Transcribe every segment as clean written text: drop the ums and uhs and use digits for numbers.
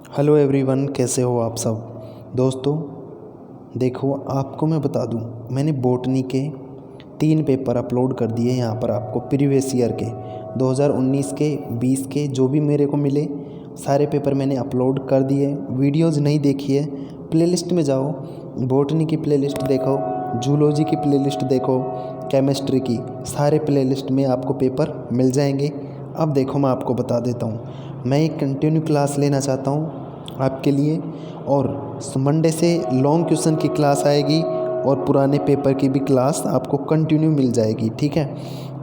Hello everyone, कैसे हो आप सब दोस्तों। देखो, आपको मैं बता दूं, मैंने बॉटनी के 3 पेपर अपलोड कर दिए यहाँ पर आपको प्रीवियस ईयर के 2019 के 20 के जो भी मेरे को मिले सारे पेपर मैंने अपलोड कर दिए। वीडियोज़ नहीं देखी है, प्लेलिस्ट में जाओ, बॉटनी की प्लेलिस्ट देखो, जूलॉजी की प्लेलिस्ट देखो, केमिस्ट्री की, सारे प्लेलिस्ट में आपको पेपर मिल जाएंगे। अब देखो, मैं आपको बता देता हूँ, मैं एक कंटिन्यू क्लास लेना चाहता हूँ आपके लिए, और मंडे से लॉन्ग क्वेश्चन की क्लास आएगी और पुराने पेपर की भी क्लास आपको कंटिन्यू मिल जाएगी। ठीक है,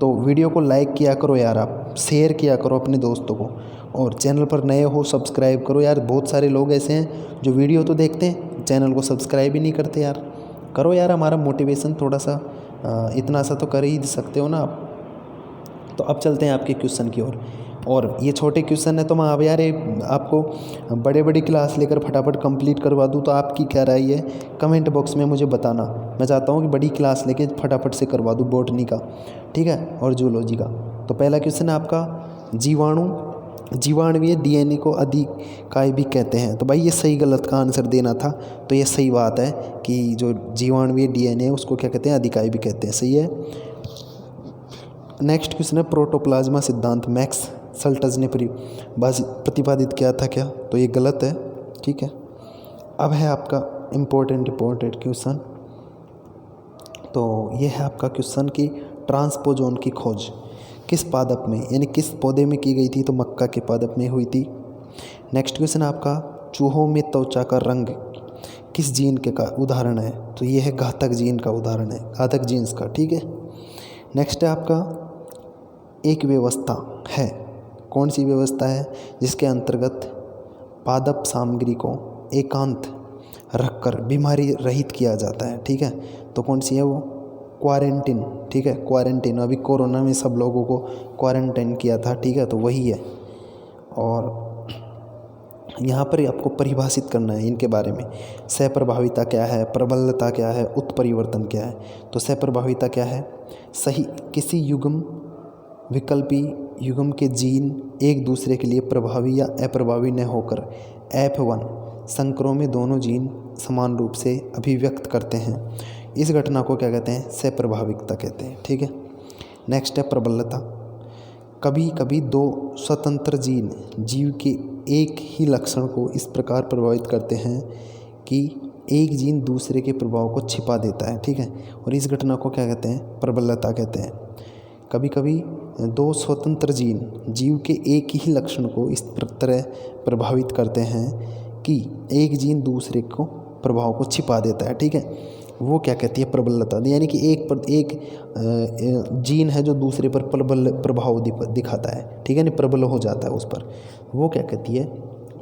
तो वीडियो को लाइक किया करो यार, आप शेयर किया करो अपने दोस्तों को, और चैनल पर नए हो सब्सक्राइब करो यार। बहुत सारे लोग ऐसे हैं जो वीडियो तो देखते हैं, चैनल को सब्सक्राइब ही नहीं करते यार। करो यार, हमारा मोटिवेशन थोड़ा सा इतना सा तो कर ही सकते हो ना आप। तो अब चलते हैं आपके क्वेश्चन की ओर। और ये छोटे क्वेश्चन है तो मैं अब यार आपको बड़े बड़ी क्लास लेकर फटाफट कंप्लीट करवा दूँ, तो आपकी क्या राय है कमेंट बॉक्स में मुझे बताना। मैं चाहता हूँ कि बड़ी क्लास लेके फटाफट से करवा दूँ बॉटनी का, ठीक है, और जूलॉजी का। तो पहला क्वेश्चन है आपका, जीवाणुवीय डीएनए को अधिकाय भी कहते हैं। तो भाई ये सही गलत का आंसर देना था, तो ये सही बात है कि जो जीवाणुवीय डीएनए है उसको क्या कहते हैं, अधिकाय भी कहते हैं, सही है। नेक्स्ट क्वेश्चन है, प्रोटोप्लाज्मा सिद्धांत मैक्स सल्टज ने प्रतिपादित किया था क्या। तो ये गलत है, ठीक है। अब है आपका इम्पोर्टेंट क्वेश्चन, तो ये है आपका क्वेश्चन कि ट्रांसपोजोन की खोज किस पादप में यानी किस पौधे में की गई थी। तो मक्का के पादप में हुई थी। नेक्स्ट क्वेश्चन आपका, चूहों में त्वचा का रंग किस जीन के का उदाहरण है। तो ये है घातक जीन का उदाहरण है, घातक जीन्स का, ठीक है। नेक्स्ट है आपका, एक व्यवस्था है, कौन सी व्यवस्था है जिसके अंतर्गत पादप सामग्री को एकांत रखकर बीमारी रहित किया जाता है, ठीक है। तो कौन सी है वो, क्वारंटीन, ठीक है, क्वारंटीन। अभी कोरोना में सब लोगों को क्वारंटाइन किया था, ठीक है, तो वही है। और यहाँ पर आपको परिभाषित करना है इनके बारे में, सहप्रभाविता क्या है, प्रबलता क्या है, उत्परिवर्तन क्या है। तो सहप्रभाविता क्या है, सही किसी युग्म विकल्पी युग्म के जीन एक दूसरे के लिए प्रभावी या अप्रभावी न होकर F1 संकरों में दोनों जीन समान रूप से अभिव्यक्त करते हैं। इस घटना को क्या कहते हैं, सहप्रभाविकता कहते हैं, ठीक है। नेक्स्ट है प्रबलता, कभी कभी 2 स्वतंत्र जीन जीव के एक ही लक्षण को इस प्रकार प्रभावित करते हैं कि एक जीन दूसरे के प्रभाव को छिपा देता है, ठीक है, और इस घटना को क्या कहते हैं, प्रबलता कहते हैं। कभी कभी 2 स्वतंत्र जीन जीव के एक ही लक्षण को इस तरह प्रभावित करते हैं कि एक जीन दूसरे को प्रभाव को छिपा देता है, ठीक है, वो क्या कहती है, प्रबलता। यानी कि एक जीन है जो दूसरे पर प्रबल प्रभाव दिखाता है, ठीक है, नहीं प्रबल हो जाता है उस पर, वो क्या कहती है,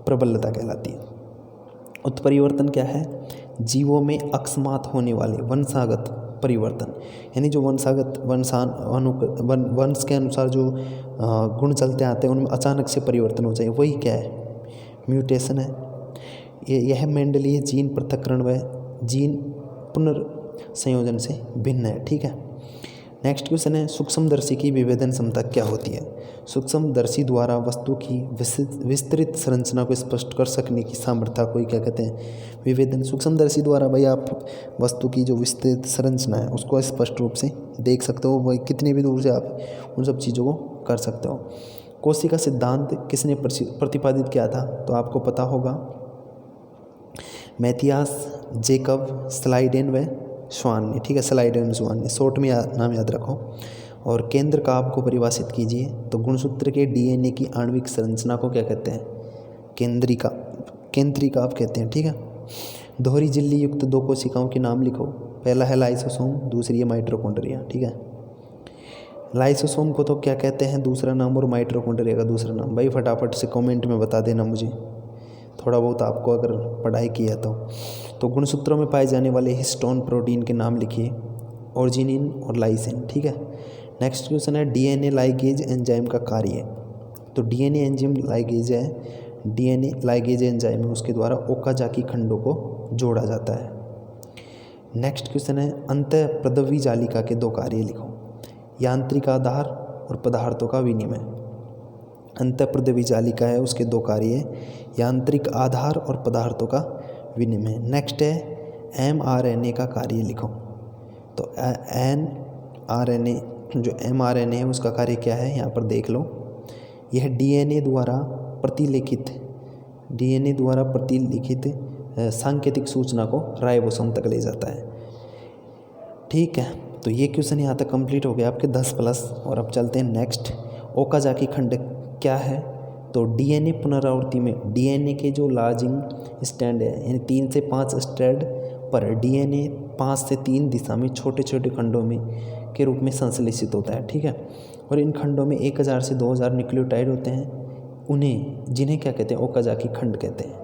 प्रबलता कहलाती है। उत्परिवर्तन क्या है, जीवों में अकस्मात होने वाले वंशागत परिवर्तन, यानी जो वंश के अनुसार जो गुण चलते आते हैं उनमें अचानक से परिवर्तन हो जाए, वही क्या है, म्यूटेशन है। यह मेंडलीय जीन पृथक्करण व जीन पुनर्संयोजन से भिन्न है, ठीक है। नेक्स्ट क्वेश्चन है, सूक्ष्मदर्शी की विभेदन क्षमता क्या होती है। सूक्ष्मदर्शी द्वारा वस्तु की विस्तृत संरचना को स्पष्ट कर सकने की सामर्थ्य को क्या कहते हैं, विभेदन। सूक्ष्मदर्शी द्वारा भाई आप वस्तु की जो विस्तृत संरचना है उसको स्पष्ट रूप से देख सकते हो, वही कितनी भी दूर से आप उन सब चीज़ों को कर सकते हो। कोशिका सिद्धांत किसने प्रतिपादित किया था। तो आपको पता होगा, मैथियास, जेकब, स्लाइडेन व स्वान ने, ठीक है, स्लाइडेन स्वान ने, शॉर्ट में नाम याद रखो। और केंद्र का आपको परिभाषित कीजिए। तो गुणसूत्र के डीएनए की आणविक संरचना को क्या कहते हैं, केंद्रिका आप कहते हैं, ठीक है। दोहरी झिल्ली युक्त 2 कोशिकाओं के नाम लिखो। पहला है लाइसोसोम, दूसरी है माइटोकॉन्ड्रिया, ठीक है। लाइसोसोम को तो क्या कहते हैं दूसरा नाम, और माइटोकॉन्ड्रिया का दूसरा नाम, भाई फटाफट से कमेंट में बता देना मुझे, थोड़ा बहुत आपको अगर पढ़ाई की है तो गुणसूत्रों में पाए जाने वाले हिस्टोन प्रोटीन के नाम लिखिए, ऑर्जिनिन और लाइसिन, ठीक है। नेक्स्ट क्वेश्चन है, डीएनए लाइगेज एंजाइम का कार्य। तो डीएनए एंजाइम लाइगेज है, डीएनए लाइगेज एंजाइम है, उसके द्वारा ओकाजाकी खंडों को जोड़ा जाता है। नेक्स्ट क्वेश्चन है, अंतःप्रदवी जालिका के 2 कार्य लिखो। यांत्रिक आधार और पदार्थों का विनिमय। अंतःप्रदेवी जालिका है, उसके 2 कार्य है, यांत्रिक आधार और पदार्थों का विनिमय। नेक्स्ट है mRNA का कार्य लिखो। तो mRNA जो mRNA है उसका कार्य क्या है, यहाँ पर देख लो। यह डीएनए द्वारा प्रतिलिखित सांकेतिक सूचना को राइबोसोम तक ले जाता है। ठीक है, तो ये क्वेश्चन यहाँ तक कंप्लीट हो गया आपके 10+। और अब चलते हैं नेक्स्ट। ओकाजाकी खंड क्या है? तो डीएनए पुनरावृत्ति में डीएनए के जो लार्जिंग स्ट्रैंड है, यानी 3 से 5 स्ट्रैंड पर डीएनए 5 से 3 दिशा में छोटे छोटे खंडों में के रूप में संश्लेषित होता है। ठीक है, और इन खंडों में 1000 से 2000 न्यूक्लियोटाइड होते हैं, जिन्हें क्या कहते हैं? ओकाजाकी खंड कहते हैं।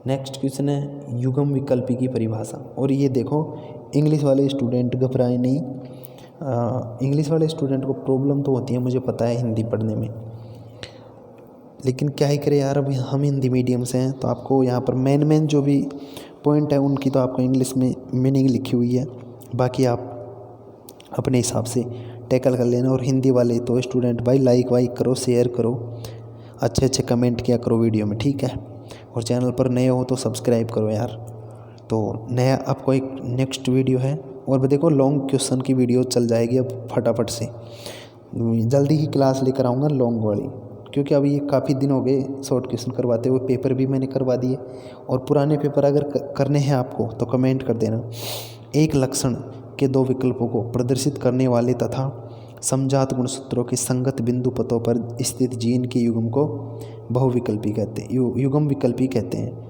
नेक्स्ट क्वेश्चन है युग्म विकल्पी की परिभाषा। और ये देखो, इंग्लिश वाले स्टूडेंट घबराए नहीं। इंग्लिश वाले स्टूडेंट को प्रॉब्लम तो होती है, मुझे पता है, हिंदी पढ़ने में, लेकिन क्या ही करें यार, अभी हम हिंदी मीडियम से हैं, तो आपको यहाँ पर मेन जो भी पॉइंट है उनकी तो आपको इंग्लिश में मीनिंग लिखी हुई है, बाकी आप अपने हिसाब से टैकल कर लेना। और हिंदी वाले तो स्टूडेंट भाई लाइक करो, शेयर करो, अच्छे कमेंट किया करो वीडियो में, ठीक है। और चैनल पर नए हो तो सब्सक्राइब करो यार। तो नया आपको एक नेक्स्ट वीडियो है, और देखो लॉन्ग क्वेश्चन की वीडियो चल जाएगी अब फटाफट से, जल्दी ही क्लास लेकर आऊँगा लॉन्ग वाली, क्योंकि अभी ये काफ़ी दिन हो गए शॉर्ट क्वेश्चन करवाते हुए। पेपर भी मैंने करवा दिए, और पुराने पेपर अगर करने हैं आपको तो कमेंट कर देना। एक लक्षण के 2 विकल्पों को प्रदर्शित करने वाले तथा समजात गुणसूत्रों के संगत बिंदु पथों पर स्थित जीन के युग्म को बहुविकल्पी कहते हैं, युग्म विकल्पी कहते हैं।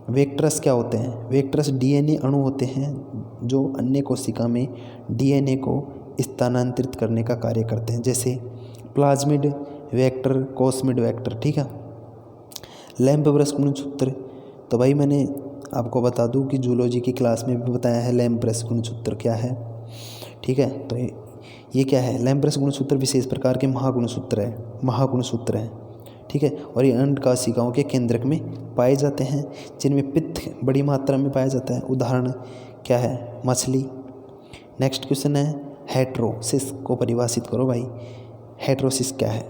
वेक्टर्स क्या होते हैं? वेक्टर्स डीएनए अणु होते हैं जो अन्य कोशिका में डीएनए को स्थानांतरित करने का कार्य करते हैं, जैसे प्लाज्मिड वेक्टर, कॉस्मिड वेक्टर। ठीक है। लैम्प्रस गुणसूत्र, तो भाई मैंने आपको बता दूं कि जूलॉजी की क्लास में भी बताया है लैम्प्रस गुणसूत्र क्या है। ठीक है, तो ये क्या है? लैम्प्रस गुणसूत्र विशेष प्रकार के महागुणसूत्र है। ठीक है, और ये अंड कोशिकाओं के केंद्रक में पाए जाते हैं, जिनमें पित्त बड़ी मात्रा में पाया जाता है। उदाहरण क्या है? मछली। नेक्स्ट क्वेश्चन है हेटेरोसिस को परिभाषित करो भाई। हेटेरोसिस क्या है?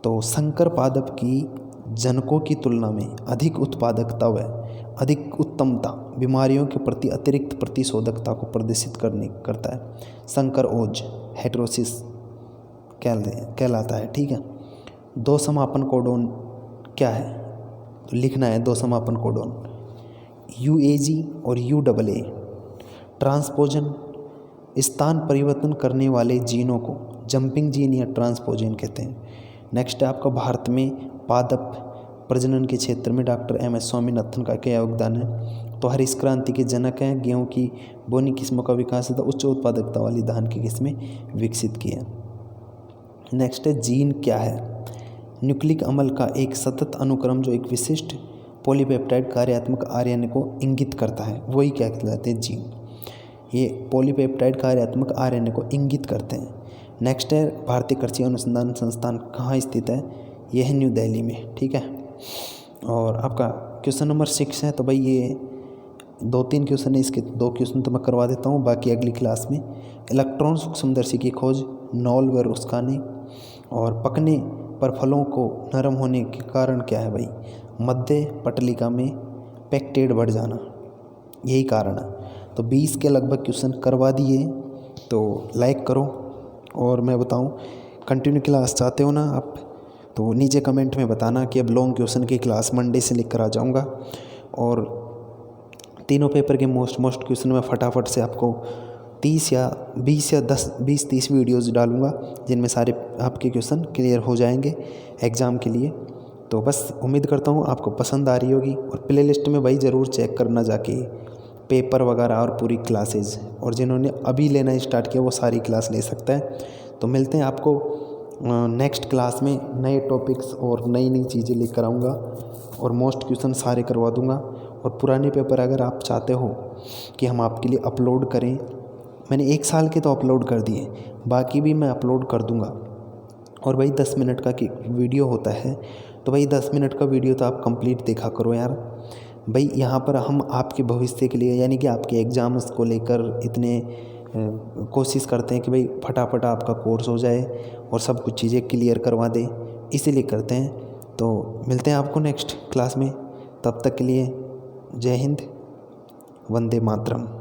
तो संकर पादप की जनकों की तुलना में अधिक उत्पादकता व अधिक उत्तमता बीमारियों के प्रति अतिरिक्त प्रतिशोधकता को प्रदर्शित करता है। संकर ओज हेटेरोसिस कहलाता है। ठीक है। 2 समापन कोडोन क्या है? तो लिखना है 2 समापन कोडोन, UAG और UAA। ट्रांसपोजन, स्थान परिवर्तन करने वाले जीनों को जंपिंग जीन या ट्रांसपोजन कहते हैं। नेक्स्ट है आपका भारत में पादप प्रजनन के क्षेत्र में डॉक्टर MS स्वामीनाथन का क्या योगदान है? तो हरित क्रांति के जनक हैं। गेहूं की बोनी किस्मों का विकास तथा उच्च उत्पादकता वाली धान की किस्में विकसित की हैं। नेक्स्ट है जीन क्या है? न्यूक्लिक अम्ल का एक सतत अनुक्रम जो एक विशिष्ट पॉलीपेप्टाइड कार्यात्मक RNA को इंगित करता है, वही क्या कहलाते हैं? जीन। ये पॉलीपेप्टाइड कार्यात्मक RNA को इंगित करते हैं। नेक्स्ट है भारतीय कृषि अनुसंधान संस्थान कहाँ स्थित है? यह है न्यू दिल्ली में। ठीक है। और आपका क्वेश्चन नंबर 6 है, तो भाई ये 2-3 क्वेश्चन है, इसके 2 क्वेश्चन तो मैं करवा देता हूँ, बाकी अगली क्लास में। इलेक्ट्रॉन सूक्ष्मदर्शी की खोज, नॉल व रुस्काने। और पकने पर फलों को नरम होने के कारण क्या है भाई? मध्य पटलिका में पेक्टेड बढ़ जाना, यही कारण है। तो 20 के लगभग क्वेश्चन करवा दिए, तो लाइक करो। और मैं बताऊं, कंटिन्यू क्लास चाहते हो ना आप, तो नीचे कमेंट में बताना कि अब लॉन्ग क्वेश्चन की क्लास मंडे से लेकर आ जाऊंगा। और तीनों पेपर के मोस्ट क्वेश्चन में फटाफट से आपको 30 या 20-30 वीडियोज़ डालूंगा, जिनमें सारे आपके क्वेश्चन क्लियर हो जाएंगे एग्ज़ाम के लिए। तो बस उम्मीद करता हूँ आपको पसंद आ रही होगी। और प्ले लिस्ट में भाई ज़रूर चेक करना जाके पेपर वगैरह और पूरी क्लासेज, और जिन्होंने अभी लेना स्टार्ट किया वो सारी क्लास ले सकता है। तो मिलते हैं आपको नेक्स्ट क्लास में, नए टॉपिक्स और नई चीज़ें लेकर आऊँगा, और मोस्ट क्वेश्चन सारे करवा दूँगा। और पुराने पेपर अगर आप चाहते हो कि हम आपके लिए अपलोड करें, मैंने 1 साल के तो अपलोड कर दिए, बाकी भी मैं अपलोड कर दूँगा। और भाई 10 मिनट का वीडियो होता है, तो भाई 10 मिनट का वीडियो तो आप कंप्लीट देखा करो यार। भाई यहाँ पर हम आपके भविष्य के लिए, यानी कि आपके एग्ज़ाम्स को लेकर इतने कोशिश करते हैं कि भाई फटाफट आपका कोर्स हो जाए और सब कुछ चीज़ें क्लियर करवा दे। इसीलिए करते हैं। तो मिलते हैं आपको नेक्स्ट क्लास में, तब तक के लिए जय हिंद, वंदे मातरम।